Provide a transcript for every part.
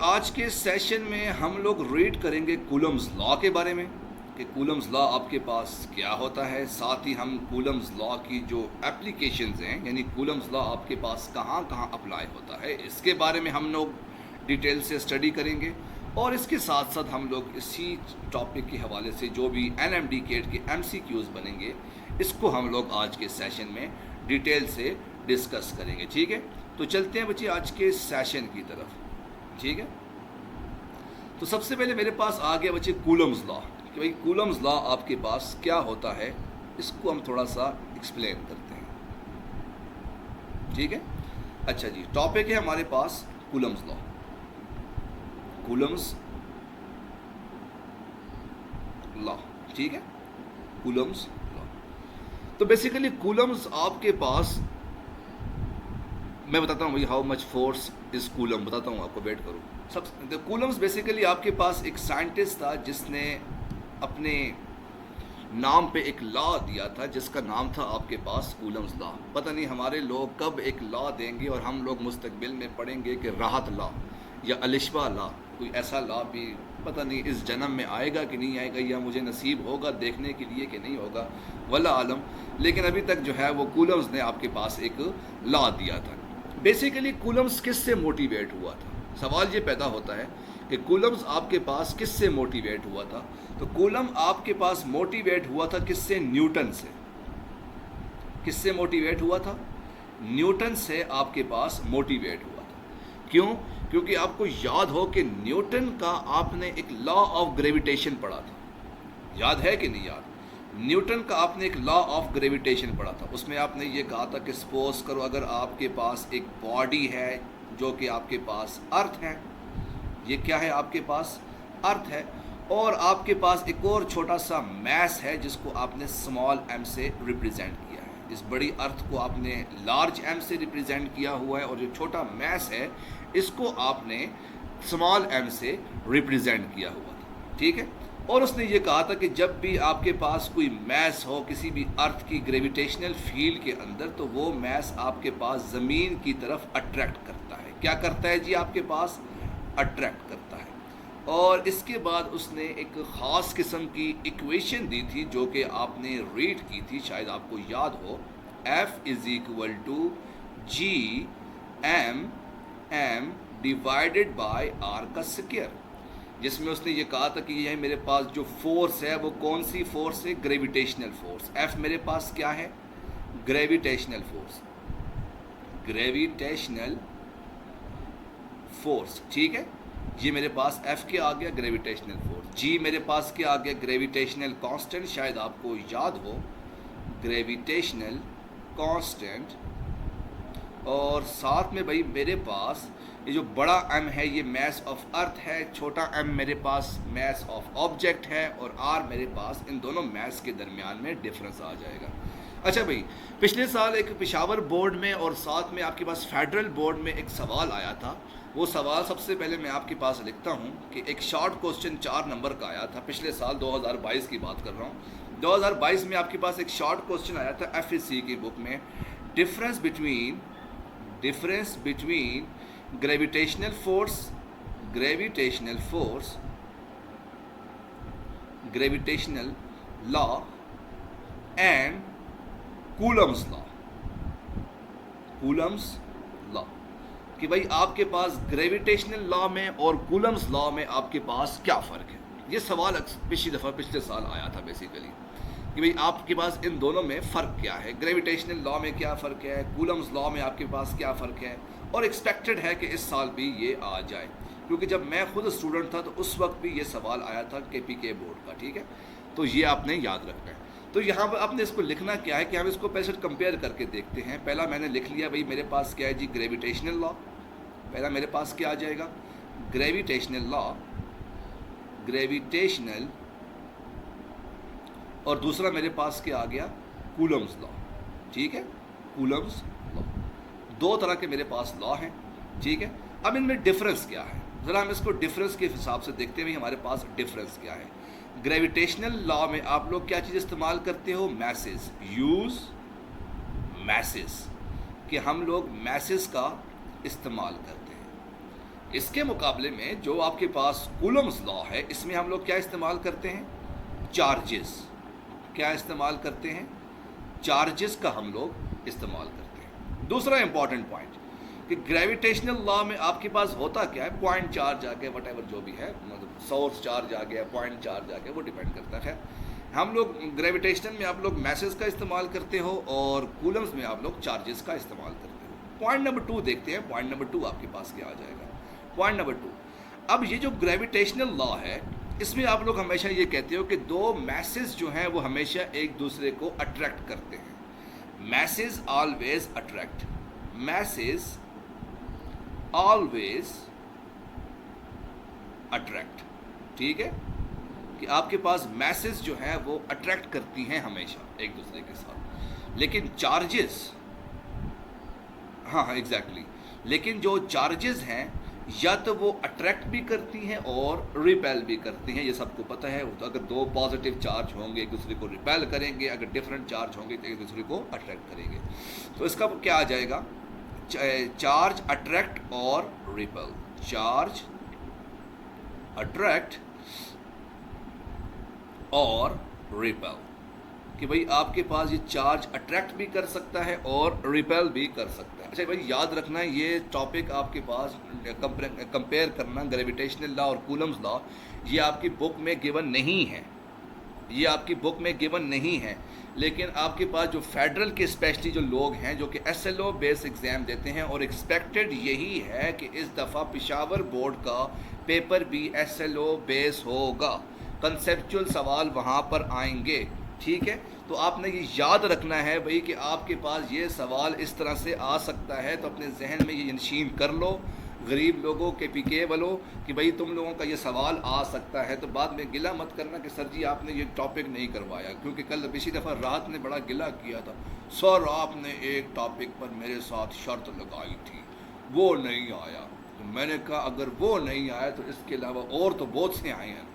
आज के सेशन में हम लोग रीड करेंगे कूलम्स लॉ के बारे में कि कूलम्स लॉ आपके पास क्या होता है। साथ ही हम कूलम्स लॉ की जो एप्लीकेशंस हैं यानी कूलम्स लॉ आपके पास कहाँ कहाँ अप्लाई होता है इसके बारे में हम लोग डिटेल से स्टडी करेंगे। और इसके साथ साथ हम लोग इसी टॉपिक के हवाले से जो भी NMD CAT के MCQs बनेंगे इसको हम लोग आज के सेशन में डिटेल से डिस्कस करेंगे। ठीक है, तो चलते हैं बच्चे आज के सेशन की तरफ। ठीक है, तो सबसे पहले मेरे पास आ गया बच्चे कूलम्स लॉ कि भाई कूलम्स लॉ आपके पास क्या होता है, इसको हम थोड़ा सा एक्सप्लेन करते हैं। ठीक है, अच्छा जी, टॉपिक है हमारे पास कूलम्स लॉ। कूलम्स लॉ, ठीक है, कूलम्स लॉ। तो बेसिकली कूलम्स आपके पास, मैं बताता हूँ भाई how much force is coulomb, बताता हूँ आपको, वेट करो। सब कूलम्स बेसिकली आपके पास एक साइंटिस्ट था जिसने अपने नाम पे एक लॉ दिया था जिसका नाम था आपके पास कूलम्स लॉ। पता नहीं हमारे लोग कब एक लॉ देंगे और हम लोग मुस्तकबिल में पढ़ेंगे कि राहत लॉ या अलिशबा लॉ, कोई ऐसा लॉ भी पता नहीं इस जन्म में आएगा कि नहीं आएगा, या मुझे नसीब होगा देखने के लिए कि नहीं होगा, वल्ला आलम। लेकिन अभी तक जो है वो कूलम्स ने आपके पास एक लॉ दिया था। बेसिकली कूलम्स किससे मोटिवेट हुआ था, सवाल ये पैदा होता है कि कूलम्स आपके पास किससे मोटिवेट हुआ था। तो कूलम आपके पास मोटिवेट हुआ था किससे? न्यूटन से। किससे मोटिवेट हुआ था? न्यूटन से आपके पास मोटिवेट हुआ था। क्यों? क्योंकि आपको याद हो कि न्यूटन का आपने एक लॉ ऑफ ग्रेविटेशन पढ़ा था, याद है कि नहीं याद? न्यूटन का आपने एक लॉ ऑफ ग्रेविटेशन पढ़ा था, उसमें आपने ये कहा था कि सपोज करो अगर आपके पास एक बॉडी है जो कि आपके पास अर्थ है, ये क्या है आपके पास? अर्थ है, और आपके पास एक और छोटा सा मैस है जिसको आपने स्मॉल m से रिप्रेजेंट किया है। इस बड़ी अर्थ को आपने लार्ज m से रिप्रेजेंट किया हुआ है और जो छोटा मैस है इसको आपने स्मॉल m से रिप्रेजेंट किया हुआ था। ठीक है, और उसने ये कहा था कि जब भी आपके पास कोई मैस हो किसी भी अर्थ की ग्रेविटेशनल फील्ड के अंदर तो वो मैस आपके पास ज़मीन की तरफ अट्रैक्ट करता है। क्या करता है जी? आपके पास अट्रैक्ट करता है। और इसके बाद उसने एक ख़ास किस्म की इक्वेशन दी थी जो कि आपने रीड की थी, शायद आपको याद हो, F = G(m)(m) divided by R का स्क्वायर, जिसमें उसने ये कहा था कि यह मेरे पास जो फोर्स है वो कौन सी फोर्स है? Gravitational force. F मेरे पास क्या है? Gravitational force, gravitational force. ठीक है, ये मेरे पास F क्या आ गया? Gravitational force. G मेरे पास क्या आ गया? ग्रेविटेशनल कांस्टेंट, शायद आपको याद हो, ग्रेविटेशनल कांस्टेंट। और साथ में भाई मेरे पास ये जो बड़ा m है ये मैस ऑफ अर्थ है, छोटा m मेरे पास मैस ऑफ ऑब्जेक्ट है, और r मेरे पास, इन दोनों मैस के दरमियान में डिफरेंस आ जाएगा। अच्छा भाई, पिछले साल एक पेशावर बोर्ड में और साथ में आपके पास फेडरल बोर्ड में एक सवाल आया था। वो सवाल सबसे पहले मैं आपके पास लिखता हूँ कि एक शॉर्ट क्वेश्चन 4 नंबर का आया था, पिछले साल 2022 की बात कर रहा हूँ। 2022 में आपके पास एक शॉर्ट क्वेश्चन आया था FSC की बुक में, difference between gravitational force, gravitational law and coulomb's law, कि भाई आपके पास ग्रेविटेशनल लॉ में और कूलम्स लॉ में आपके पास क्या फ़र्क है। ये सवाल पिछले साल आया था बेसिकली कि भाई आपके पास इन दोनों में फ़र्क क्या है, ग्रेविटेशनल लॉ में क्या फ़र्क है, कूलम्स लॉ में आपके पास क्या फ़र्क है। और एक्सपेक्टेड है कि इस साल भी ये आ जाए, क्योंकि जब मैं खुद स्टूडेंट था तो उस वक्त भी ये सवाल आया था KPK बोर्ड का। ठीक है, तो ये आपने याद रखना है। तो यहाँ पर आपने इसको लिखना क्या है कि हम इसको पहले कंपेयर करके देखते हैं। पहला मैंने लिख लिया भाई, मेरे पास क्या है जी? Gravitational law. पहला मेरे पास क्या आ जाएगा? ग्रेविटेशनल लॉ, ग्रेविटेशनल, और दूसरा मेरे पास क्या आ गया? Coulomb's law. ठीक है, कूलम्स लॉ। दो तरह के मेरे पास लॉ हैं। ठीक है, अब इनमें डिफरेंस क्या है, ज़रा हम इसको डिफरेंस के हिसाब से देखते हैं। भाई हमारे पास डिफरेंस क्या है? ग्रेविटेशनल लॉ में आप लोग क्या चीज़ इस्तेमाल करते हो? मैसेस, यूज़ मैसेस, कि हम लोग मैसेस का इस्तेमाल करते हैं। इसके मुकाबले में जो आपके पास कूलम्स लॉ है, इसमें हम लोग क्या इस्तेमाल करते हैं? चार्जेस। क्या इस्तेमाल करते हैं? चार्जेस का हम लोग इस्तेमाल करते हैं। दूसरा इंपॉर्टेंट पॉइंट कि ग्रेविटेशनल लॉ में आपके पास होता क्या है? पॉइंट चार्ज आ गया, वट एवर जो भी है, मतलब सोर्स चार्ज आ गया, पॉइंट चार्ज आ गया, वो डिपेंड करता है। हम लोग ग्रेविटेशन में आप लोग मैसेज का इस्तेमाल करते हो और कूलम्स में आप लोग चार्जेस का इस्तेमाल करते हो। पॉइंट नंबर 2 देखते हैं। पॉइंट नंबर 2 आपके पास क्या आ जाएगा? पॉइंट नंबर 2, अब ये जो ग्रेविटेशनल लॉ है, इसमें आप लोग हमेशा ये कहते हो कि दो मैसेज जो हैं वो हमेशा एक दूसरे को अट्रैक्ट करते हैं। Message always attract, message always attract. ठीक है, कि आपके पास मैसेज जो है वो अट्रैक्ट करती हैं हमेशा एक दूसरे के साथ। लेकिन चार्जेस, हाँ एग्जैक्टली, लेकिन जो चार्जेस हैं या तो वो अट्रैक्ट भी करती हैं और रिपेल भी करती हैं, ये सबको पता है। तो अगर दो पॉजिटिव चार्ज होंगे एक दूसरे को रिपेल करेंगे, अगर डिफरेंट चार्ज होंगे तो एक दूसरे को अट्रैक्ट करेंगे। तो इसका क्या आ जाएगा? चार्ज अट्रैक्ट और रिपेल। चार्ज अट्रैक्ट और रिपेल, कि भाई आपके पास ये चार्ज अट्रैक्ट भी कर सकता है और रिपेल भी कर सकता है। अच्छा भाई याद रखना है, ये टॉपिक आपके पास कंपेयर करना ग्रेविटेशनल लॉ और कूलम्स लॉ, ये आपकी बुक में गिवन नहीं है, ये आपकी बुक में गिवन नहीं है। लेकिन आपके पास जो फेडरल के स्पेशली जो लोग हैं जो कि SLO बेस एग्ज़ाम देते हैं, और एक्सपेक्टेड यही है कि इस दफ़ा पेशावर बोर्ड का पेपर भी SLO बेस होगा, कंसेप्चुअल सवाल वहाँ पर आएंगे। ठीक है, तो आपने ये याद रखना है भाई कि आपके पास ये सवाल इस तरह से आ सकता है, तो अपने जहन में ये नशीन कर लो गरीब लोगों के PK वालों कि भाई तुम लोगों का ये सवाल आ सकता है। तो बाद में गिला मत करना कि सर जी आपने ये टॉपिक नहीं करवाया, क्योंकि कल पिछली दफ़ा रात ने बड़ा गिला किया था, सर आपने एक टॉपिक पर मेरे साथ शर्त लगाई थी, वो नहीं आया। तो मैंने कहा अगर वो नहीं आया तो इसके अलावा और तो बहुत से आए हैं।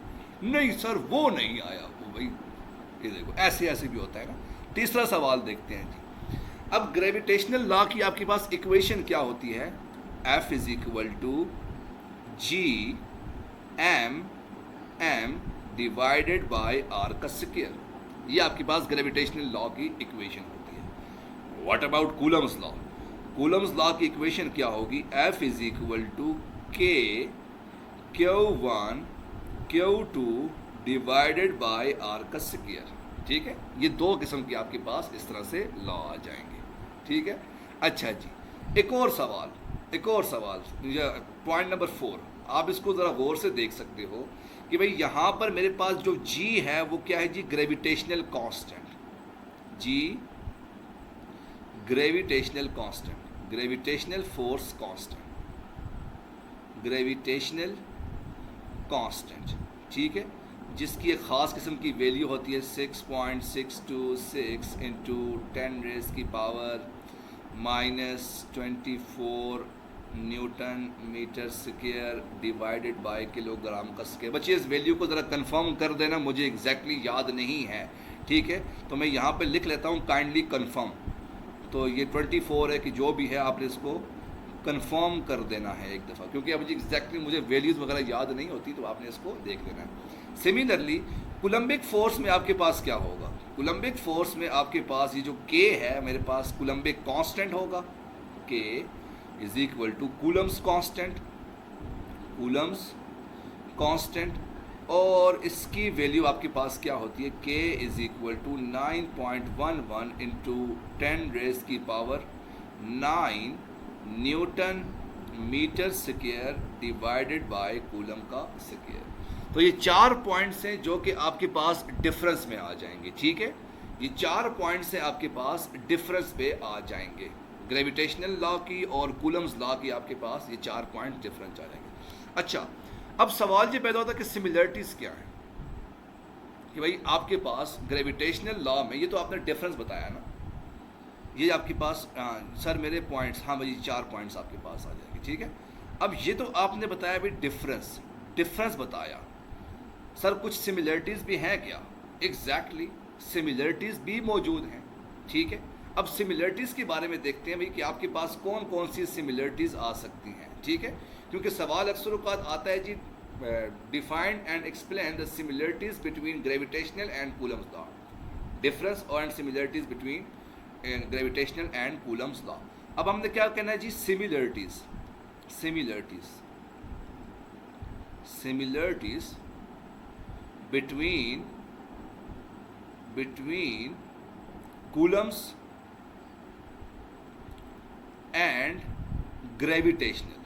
नहीं सर वो नहीं आया। वो भाई ये देखो ऐसे ऐसे भी होता है ना। तीसरा सवाल देखते हैं जी। अब ग्रेविटेशनल लॉ की आपके पास इक्वेशन क्या होती है? F is equal to G M M divided by R का स्क्वायर। ये आपके पास ग्रेविटेशनल लॉ की इक्वेशन होती है। What about Coulomb's law? Coulomb's law की इक्वेशन क्या होगी? F is equal to K Q1 Q2 divided by R का स्क्वायर। ठीक है, ये दो किस्म के आपके पास इस तरह से लॉ आ जाएंगे। ठीक है, अच्छा जी, एक और सवाल पॉइंट नंबर 4, आप इसको ज़रा गौर से देख सकते हो कि भाई यहाँ पर मेरे पास जो G है वो क्या है जी? Gravitational constant. G gravitational constant, gravitational force constant, gravitational constant. ठीक है, जिसकी एक ख़ास किस्म की वैल्यू होती है 6.626 इंटू 10 रेज़ की power -24 newton metre square divided by kilogram का स्क्वायर। बच्चे इस वैल्यू को ज़रा कंफर्म कर देना, मुझे एग्जैक्टली याद नहीं है। ठीक है, तो मैं यहाँ पे लिख लेता हूँ काइंडली कंफर्म। तो ये 24 है कि जो भी है आपने इसको कंफर्म कर देना है एक दफ़ा, क्योंकि अब एग्जैक्टली मुझे वैल्यूज़ वगैरह याद नहीं होती, तो आपने इसको देख लेना है। सिमिलरली कूलम्बिक फोर्स में आपके पास क्या होगा? कूलम्बिक फोर्स में आपके पास ये जो K है मेरे पास कूलम्बिक कांस्टेंट होगा। K is equal to coulomb's constant, coulomb's constant, और इसकी वैल्यू आपके पास क्या होती है? K is equal to 9.11 into 10 rays की power 9 newton metre square divided by coulomb का स्क्वायर। तो ये 4 पॉइंट्स हैं जो कि आपके पास डिफरेंस में आ जाएंगे। ठीक है, ये 4 पॉइंट्स हैं आपके पास डिफरेंस पे आ जाएंगे। ग्रेविटेशनल लॉ की और कूलम्स लॉ की आपके पास ये 4 पॉइंट डिफरेंस आ जाएंगे। अच्छा, अब सवाल ये पैदा होता है कि सिमिलरिटीज़ क्या है? कि भाई आपके पास ग्रेविटेशनल लॉ में, ये तो आपने डिफरेंस बताया ना, ये आपके पास सर मेरे पॉइंट्स, हाँ भाई 4 पॉइंट्स आपके पास आ जाएंगे। ठीक है, अब ये तो आपने बताया भाई डिफरेंस बताया, सर कुछ सिमिलरिटीज़ भी हैं क्या? एग्जैक्टली सिमिलरिटीज़ भी मौजूद हैं। ठीक है, अब सिमिलरिटीज़ के बारे में देखते हैं भाई कि आपके पास कौन कौन सी सिमिलरिटीज़ आ सकती हैं। ठीक है, क्योंकि सवाल अक्सर औक़ात आता है जी, defined and explain the similarities between gravitational and coulomb's law, difference और and similarities between gravitational and coulomb's law. अब हमने क्या कहना है जी, similarities, similarities, similarities between coulomb's and gravitational,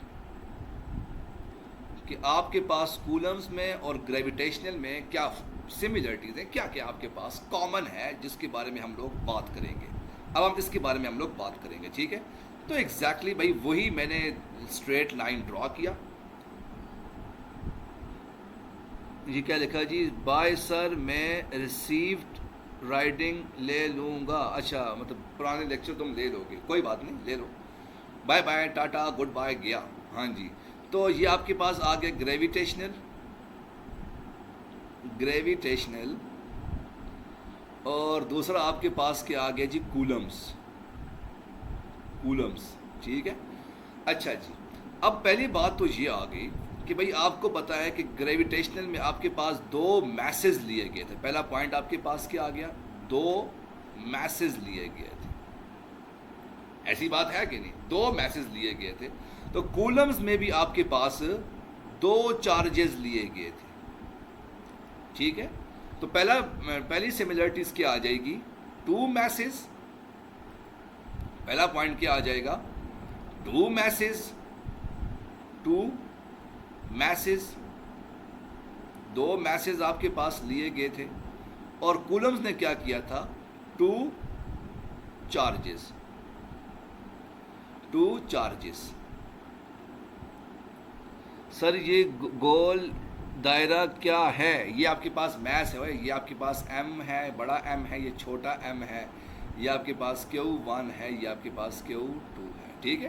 कि आपके पास कूलम्स में और ग्रेविटेशनल में क्या सिमिलरिटीज़ हैं, क्या क्या आपके पास कॉमन है, जिसके बारे में हम लोग बात करेंगे। अब हम इसके बारे में हम लोग बात करेंगे, ठीक है। तो एग्जैक्टली भाई वही मैंने स्ट्रेट लाइन ड्रॉ किया। ये क्या लिखा जी, बाय सर मैं रिसीव्ड राइडिंग ले लूँगा। अच्छा, मतलब पुराने लेक्चर तुम ले लोगे, कोई बात नहीं, ले लो। Bye bye, tata, goodbye, गया। हाँ जी, तो ये आपके पास आ गया ग्रेविटेशनल, ग्रेविटेशनल, और दूसरा आपके पास क्या आ गया जी, कूलम्स, कूलम्स, ठीक है। अच्छा जी, अब पहली बात तो ये आ गई कि भाई आपको पता है कि ग्रेविटेशनल में आपके पास दो मैसेज लिए गए थे। पहला पॉइंट आपके पास क्या आ गया, दो मैसेज लिए गए थे, ऐसी बात है कि नहीं, दो मैसेज लिए गए थे। तो कूलम्स में भी आपके पास दो चार्जेस लिए गए थे, ठीक है। तो पहली सिमिलरिटीज क्या आ जाएगी, टू मैसेज, पहला पॉइंट क्या आ जाएगा, टू मैसेज, टू मैसेज, दो मैसेज आपके पास लिए गए थे। और कूलम्स ने क्या किया था, two charges, two charges. Sir ये गोल दायरा क्या है, ये आपके पास मैस है भाई, ये आपके पास एम है, बड़ा एम है, ये छोटा एम है, ये आपके पास Q1 है, ये आपके पास Q2 है, ठीक है।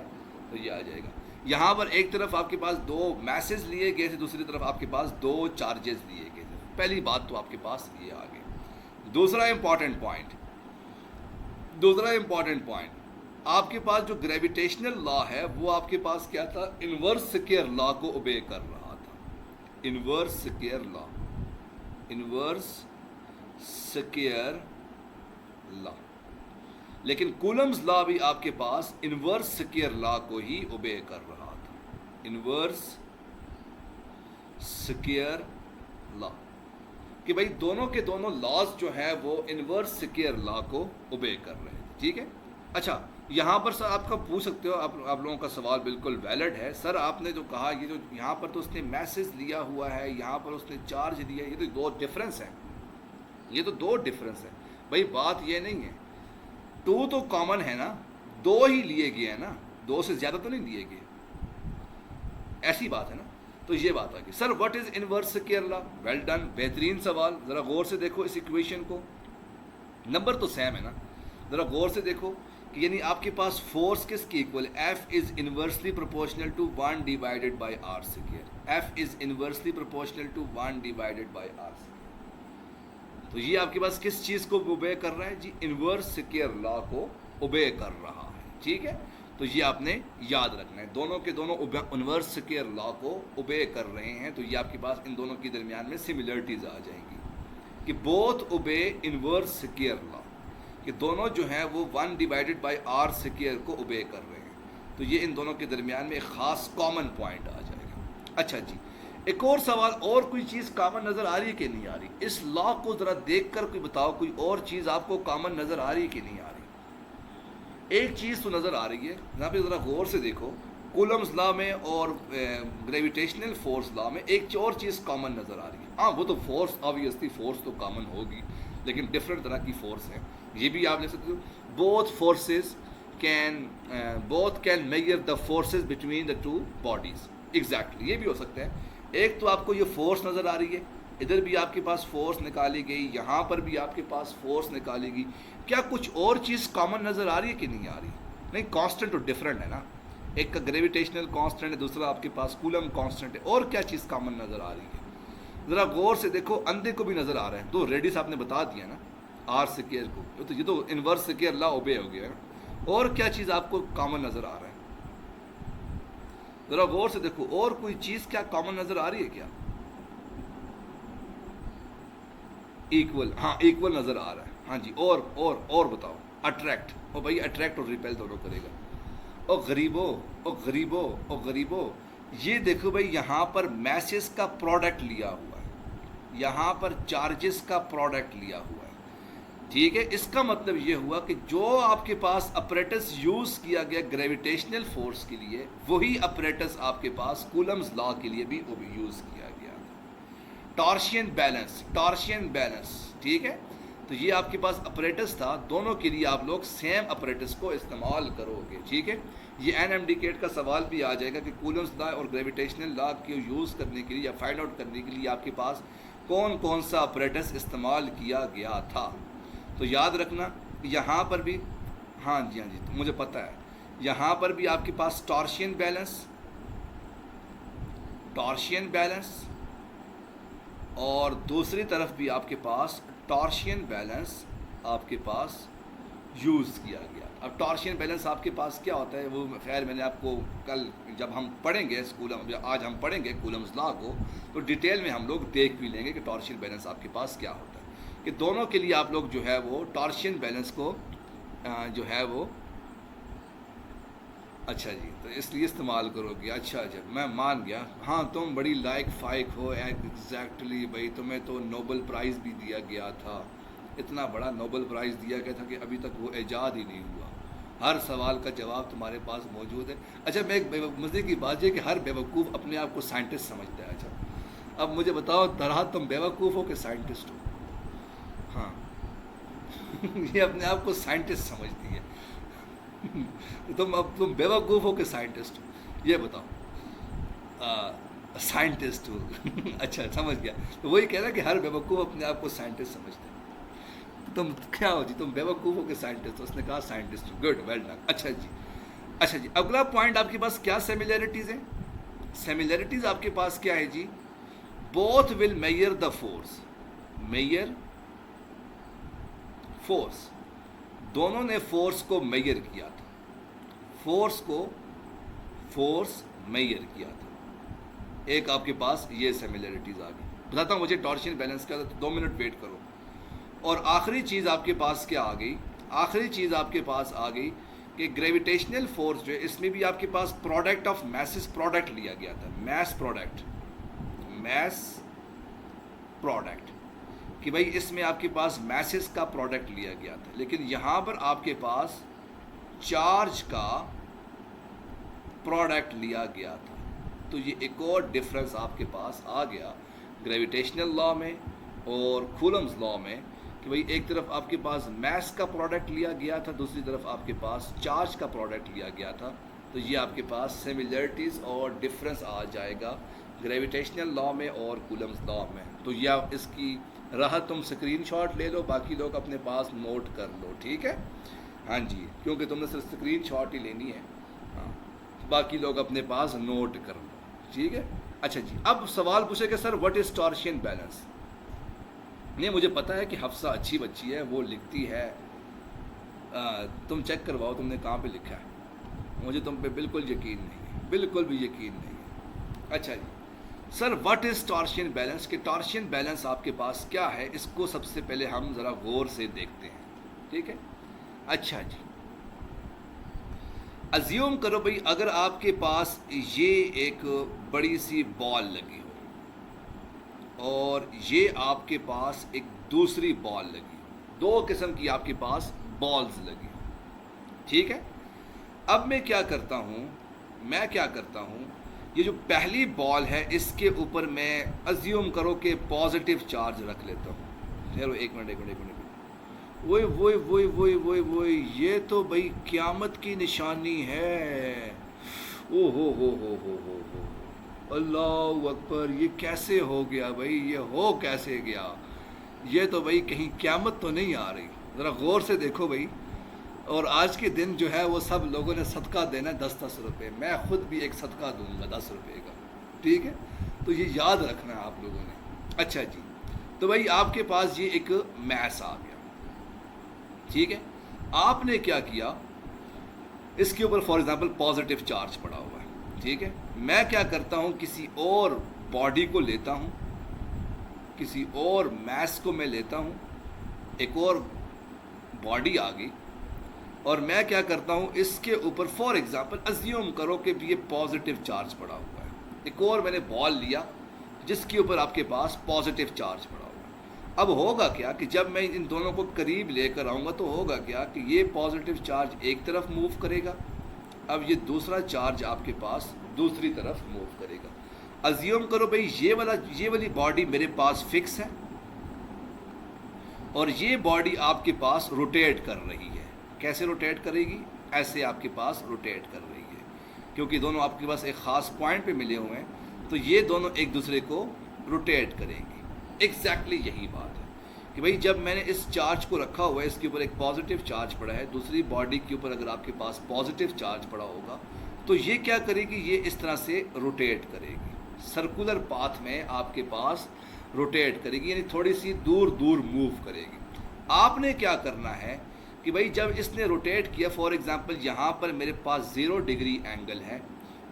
तो ये आ जाएगा। यहाँ पर एक तरफ आपके पास दो मैसेज लिए गए थे, दूसरी तरफ आपके पास दो चार्जेस लिए गए थे। पहली बात तो आपके पास ये आ गई। दूसरा इंपॉर्टेंट पॉइंट, दूसरा इंपॉर्टेंट पॉइंट, आपके पास जो ग्रेविटेशनल लॉ है वो आपके पास क्या था, इनवर्स स्क्वायर लॉ को ओबे कर रहा था, inverse square law, inverse square law. लेकिन कूलम्स लॉ भी आपके पास इनवर्स स्क्वायर लॉ को ही ओबे कर रहा था, इनवर्स स्क्वायर लॉ, कि भाई दोनों के दोनों लॉज जो है वो इनवर्स स्क्वायर लॉ को ओबे कर रहे हैं, ठीक है। अच्छा, यहाँ पर सर आपका पूछ सकते हो, आप लोगों का सवाल बिल्कुल वैलिड है। सर आपने जो कहा, ये जो यहाँ पर तो उसने मैसेज लिया हुआ है, यहाँ पर उसने चार्ज लिया, ये तो दो डिफरेंस है, ये तो दो डिफरेंस है भाई। बात ये नहीं है, टू तो कॉमन है ना, दो ही लिए गए हैं ना, दो से ज़्यादा तो नहीं लिए गए, ऐसी बात है ना। तो ये बात आ गई। Sir what is inverse square law, well done, बेहतरीन सवाल। ज़रा गौर से देखो इस इक्वेशन को, नंबर तो सेम है ना, ज़रा गौर से देखो कि यानी आपके पास फोर्स किसकी equal, F is inversely proportional to 1 divided by R square, F is inversely proportional to 1 divided by R square. तो ये आपके पास किस चीज़ को ओबे कर रहा है जी, इनवर्स स्क्वायर लॉ को ओबे कर रहा है, ठीक है। तो ये आपने याद रखना है, दोनों के दोनों इनवर्स स्क्वायर लॉ को ओबे कर रहे हैं। तो ये आपके पास इन दोनों के दरमियान में सिमिलरिटीज़ आ जाएंगी कि बोथ ओबे इनवर्स स्क्वायर लॉ, कि दोनों जो हैं वो 1 डिवाइडेड बाई आर स्क्वायर को ओबे कर रहे हैं। तो ये इन दोनों के दरमियान में एक ख़ास कॉमन पॉइंट आ जाएगा। अच्छा जी, एक और सवाल, और कोई चीज़ कॉमन नज़र आ रही है कि नहीं आ रही, इस लॉ को ज़रा देख कर कोई बताओ, कोई और चीज़ आपको कॉमन नज़र आ रही है कि नहीं आ रही। एक चीज़ तो नज़र आ रही है, यहाँ पे ज़रा गौर से देखो, कूलम्स लॉ में और ग्रेविटेशनल फोर्स लॉ में एक और चीज़ कॉमन नज़र आ रही है। हाँ, वो तो फोर्स, ऑब्वियसली फोर्स तो कॉमन होगी, लेकिन डिफरेंट तरह की फोर्स है। ये भी आप ले सकते हो, both forces can measure the forces between the two bodies, exactly, ये भी हो सकता है। एक तो आपको ये फोर्स नज़र आ रही है, इधर भी आपके पास फोर्स निकाली गई, यहाँ पर भी आपके पास फोर्स निकाली गई। क्या कुछ और चीज़ कॉमन नज़र आ रही है कि नहीं आ रही? नहीं, कांस्टेंट तो डिफरेंट है ना, एक का ग्रेविटेशनल कांस्टेंट है, दूसरा आपके पास कूलम कांस्टेंट है। और क्या चीज़ कॉमन नज़र आ रही है? ज़रा गौर से देखो, अंधे को भी नज़र आ रहा है, तो रेडियस आपने बता दिया ना आर स्क्वायर को, तो ये तो इनवर्स स्क्वायर लॉ ओबे हो गया है। और क्या चीज़ आपको कॉमन नज़र आ रहा है? ज़रा गौर से देखो, और कोई चीज़ क्या कॉमन नज़र आ रही है क्या? इक्वल, हाँ इक्वल नज़र आ रहा है, हाँ जी। और बताओ। अट्रैक्ट, और भाई अट्रैक्ट और रिपेल दोनों करेगा। और गरीबों, और गरीबों, ये देखो भाई, यहाँ पर मैसेज का प्रोडक्ट लिया हुआ है, यहाँ पर चार्जेस का प्रोडक्ट लिया हुआ है, ठीक है। इसका मतलब ये हुआ कि जो आपके पास अपरेटस यूज़ किया गया ग्रेविटेशनल फोर्स के लिए, वही अपरेटस आपके पास कूलम्स लॉ के लिए भी यूज़ किया गया था। टॉर्शियन बैलेंस, ठीक है। तो ये आपके पास अपरेटस था, दोनों के लिए आप लोग सेम अपरेटस को इस्तेमाल करोगे, ठीक है। ये एनएमडीकेट का सवाल भी आ जाएगा कि कूलम्स लॉ और ग्रेविटेशनल लॉ को यूज़ करने के लिए या फाइंड आउट करने के लिए आपके पास कौन कौन सा अपरेटस इस्तेमाल किया गया था। तो याद रखना यहाँ पर भी, हाँ जी तो मुझे पता है, यहाँ पर भी आपके पास टॉर्शियन बैलेंस और दूसरी तरफ भी आपके पास टॉर्शियन बैलेंस आपके पास यूज़ किया गया। अब टॉर्शियन बैलेंस आपके पास क्या होता है, वो खैर मैंने आपको कल जब हम पढ़ेंगे आज हम पढ़ेंगे कूलम्स लॉ को, तो डिटेल में हम लोग देख भी लेंगे कि टॉर्शियन बैलेंस आपके पास क्या होता है। कि दोनों के लिए आप लोग जो है वो टॉर्शियन बैलेंस को जो है वो, अच्छा जी, तो इसलिए इस्तेमाल करोगे। अच्छा, मैं मान गया। हाँ, तुम बड़ी लायक फाइक हो, एग्जैक्टली भाई, तुम्हें तो नोबेल प्राइज़ भी दिया गया था, इतना बड़ा नोबेल प्राइज़ दिया गया था कि अभी तक वो ईजाद ही नहीं हुआ। हर सवाल का जवाब तुम्हारे पास मौजूद है। अच्छा, मैं एक मज़े की बात है कि हर बेवकूफ़ अपने आप को साइंटिस्ट समझता है। अच्छा, अब मुझे बताओ तरह, तुम बेवकूफ़ हो कि साइंटिस्ट हो? हाँ ये अपने आप को साइंटिस्ट समझती है तुम बेवकूफ़ हो कि साइंटिस्ट हो, ये बताओ। साइंटिस्ट हो अच्छा, समझ गया। तो वही कह रहा है कि हर बेवकूफ़ अपने आप को साइंटिस्ट समझते हैं। तुम क्या हो जी, तुम बेवकूफ़ हो कि साइंटिस्ट? उसने कहा साइंटिस्ट। Good, well done. अच्छा जी, अगला पॉइंट आपके पास क्या सिमिलैरिटीज़ हैं? सिमिलैरिटीज़ आपके पास क्या है जी? Both will measure the force, दोनों ने फोर्स को मेजर किया था, फोर्स मेजर किया था। एक आपके पास ये सिमिलैरिटीज़ आ गई। बताता हूँ मुझे टॉर्शियन बैलेंस क्या था, तो 2 मिनट वेट करो। और आखिरी चीज़ आपके पास क्या आ गई? आखिरी चीज़ आपके पास आ गई कि ग्रेविटेशनल फोर्स जो है, इसमें भी आपके पास प्रोडक्ट ऑफ मैसेस प्रोडक्ट लिया गया था, मैस प्रोडक्ट, कि भाई इसमें आपके पास मैसेस का प्रोडक्ट लिया गया था, लेकिन यहाँ पर आपके पास चार्ज का प्रोडक्ट लिया गया था। तो ये एक और डिफरेंस आपके पास आ गया ग्रेविटेशनल लॉ में और कूलम्स लॉ में, कि भाई एक तरफ आपके पास मैस का प्रोडक्ट लिया गया था, दूसरी तरफ आपके पास चार्ज का प्रोडक्ट लिया गया था। तो ये आपके पास सिमिलरिटीज़ और डिफरेंस आ जाएगा ग्रेविटेशनल लॉ में और कूलम्स लॉ में। तो यह इसकी राह तुम स्क्रीनशॉट ले लो, बाकी लोग अपने पास नोट कर लो, ठीक है। हाँ जी, क्योंकि तुमने सिर्फ स्क्रीनशॉट ही लेनी है, हाँ, बाकी लोग अपने पास नोट कर लो, ठीक है। अच्छा जी, अब सवाल पूछे कि सर व्हाट इज़ टॉर्शियन बैलेंस? नहीं, मुझे पता है कि हफ्सा अच्छी बच्ची है, वो लिखती है, तुम चेक करवाओ तुमने कहाँ पे लिखा है, मुझे तुम पे बिल्कुल यकीन नहीं है, बिल्कुल भी यकीन नहीं है। अच्छा जी, सर व्हाट इज़ टॉर्शियन बैलेंस? कि टॉर्शियन बैलेंस आपके पास क्या है, इसको सबसे पहले हम ज़रा गौर से देखते हैं, ठीक है। अच्छा जी, अज्यूम करो भाई, अगर आपके पास ये एक बड़ी सी बॉल लगी हो और ये आपके पास एक दूसरी बॉल लगी हो, 2 किस्म की आपके पास बॉल्स लगी हो, ठीक है। अब मैं क्या करता हूँ, ये जो पहली बॉल है इसके ऊपर मैं अज्यूम करो कि पॉजिटिव चार्ज रख लेता हूँ। चलो एक मिनट, वो ये तो भाई क़यामत की निशानी है। ओ हो, अल्लाह अकबर, ये कैसे हो गया भाई, ये हो कैसे गया? ये तो भाई कहीं क़यामत तो नहीं आ रही, ज़रा गौर से देखो भाई। और आज के दिन जो है वो सब लोगों ने सदका देना है 10-10 रुपये, मैं ख़ुद भी एक सदका दूंगा 10 रुपये का, ठीक है। तो ये याद रखना है आप लोगों ने। अच्छा जी, तो भाई आपके पास ये एक मैस आ गया, ठीक है। आपने क्या किया, इसके ऊपर फॉर एग्जांपल पॉजिटिव चार्ज पड़ा हुआ है, ठीक है। मैं क्या करता हूँ, किसी और बॉडी को लेता हूँ, किसी और मैस को मैं लेता हूँ, एक और बॉडी आ गई, और मैं क्या करता हूँ इसके ऊपर फॉर एग्जांपल अज्यूम करो कि ये पॉजिटिव चार्ज पड़ा हुआ है, एक और मैंने बॉल लिया जिसके ऊपर आपके पास पॉजिटिव चार्ज पड़ा हुआ है। अब होगा क्या कि जब मैं इन दोनों को करीब लेकर आऊँगा तो होगा क्या कि ये पॉजिटिव चार्ज एक तरफ मूव करेगा, अब ये दूसरा चार्ज आपके पास दूसरी तरफ मूव करेगा। अज्यूम करो भाई ये वाली बॉडी मेरे पास फिक्स है और ये बॉडी आपके पास रोटेट कर रही है। कैसे रोटेट करेगी? ऐसे आपके पास रोटेट कर रही है, क्योंकि दोनों आपके पास एक ख़ास पॉइंट पे मिले हुए हैं, तो ये दोनों एक दूसरे को रोटेट करेंगी। एग्जैक्टली यही बात है कि भाई जब मैंने इस चार्ज को रखा हुआ है, इसके ऊपर एक पॉजिटिव चार्ज पड़ा है, दूसरी बॉडी के ऊपर अगर आपके पास पॉजिटिव चार्ज पड़ा होगा तो ये क्या करेगी, ये इस तरह से रोटेट करेगी, सर्कुलर पाथ में आपके पास रोटेट करेगी, यानी थोड़ी सी दूर दूर मूव करेगी। आपने क्या करना है कि भाई जब इसने रोटेट किया, फॉर एग्जांपल यहाँ पर मेरे पास 0 डिग्री एंगल है,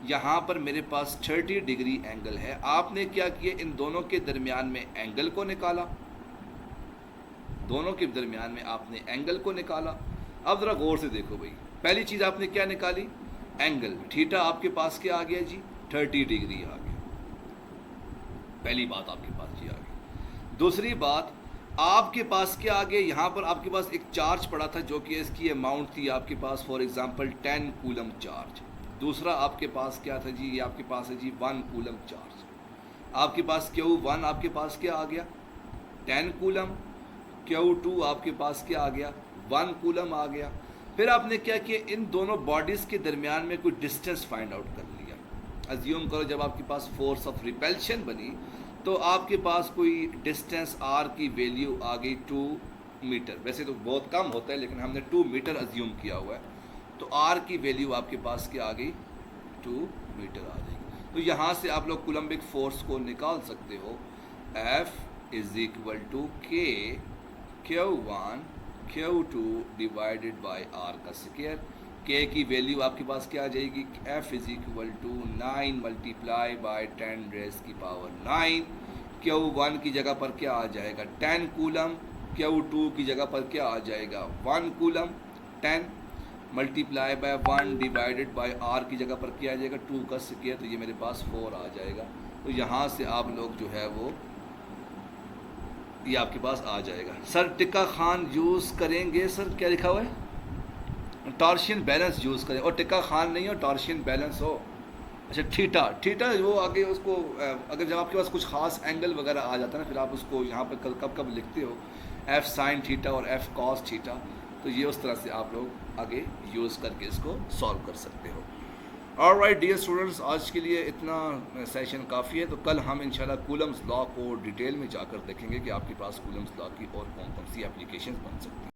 यहाँ पर मेरे पास 30 डिग्री एंगल है, आपने क्या किया, इन दोनों के दरमियान में एंगल को निकाला, दोनों के दरमियान में आपने एंगल को निकाला। अब ज़रा गौर से देखो भाई, पहली चीज़ आपने क्या निकाली, एंगल, थीटा आपके पास क्या आ गया जी, 30 डिग्री आ गया, पहली बात आपके पास ये आ गई। दूसरी बात आपके पास क्या आ गया, यहाँ पर आपके पास एक चार्ज पड़ा था जो कि इसकी अमाउंट थी आपके पास फॉर एग्जांपल 10 कूलम चार्ज। दूसरा आपके पास क्या था जी, ये आपके पास है जी 1 कूलम चार्ज। आपके पास Q1 आपके पास क्या आ गया, 10 कूलम, Q2 आपके पास क्या आ गया, 1 कूलम आ गया। फिर आपने क्या किया, इन दोनों बॉडीज़ के दरमियान में कोई डिस्टेंस फाइंड आउट कर लिया। अज्यूम करो जब आपके पास फोर्स ऑफ रिपल्शन बनी तो आपके पास कोई डिस्टेंस r की वैल्यू आ गई 2 मीटर, वैसे तो बहुत कम होता है लेकिन हमने 2 मीटर अज्यूम किया हुआ है, तो r की वैल्यू आपके पास क्या आ गई, 2 मीटर आ जाएगी। तो यहाँ से आप लोग कूलम्बिक फोर्स को निकाल सकते हो, F is equal to K Q1 Q2 divided by R का स्क्वायर। K की वैल्यू आपके पास क्या आ जाएगी, F is equal to 9 multiply by 10 rays की पावर 9। Q1 की जगह पर क्या आ जाएगा, 10 कूलम, Q2 की जगह पर क्या आ जाएगा, 1 coulomb, 10 multiply by 1 divided by R की जगह पर क्या आ जाएगा, 2 का स्क्वायर, तो ये मेरे पास 4 आ जाएगा। तो यहाँ से आप लोग जो है वो ये आपके पास आ जाएगा। सर टिक्का खान यूज़ करेंगे, सर क्या लिखा हुआ है, टॉर्शियन बैलेंस यूज़ करें, और टिक्का खान नहीं हो, टॉर्शियन बैलेंस हो। अच्छा थीटा वो आगे उसको अगर जब आपके पास कुछ ख़ास एंगल वगैरह आ जाता है ना, फिर आप उसको यहाँ पर कब लिखते हो, F साइन थीटा और F कॉस थीटा, तो ये उस तरह से आप लोग आगे यूज़ करके इसको सॉल्व कर सकते हो। ऑलराइट डियर स्टूडेंट्स, आज के लिए इतना सेशन काफ़ी है, तो कल हम इंशाल्लाह कूलम्स लॉ को डिटेल में जाकर देखेंगे कि आपके पास कूलम्स लॉ की और कौन कौन सी एप्लीकेशंस बन सकती हैं।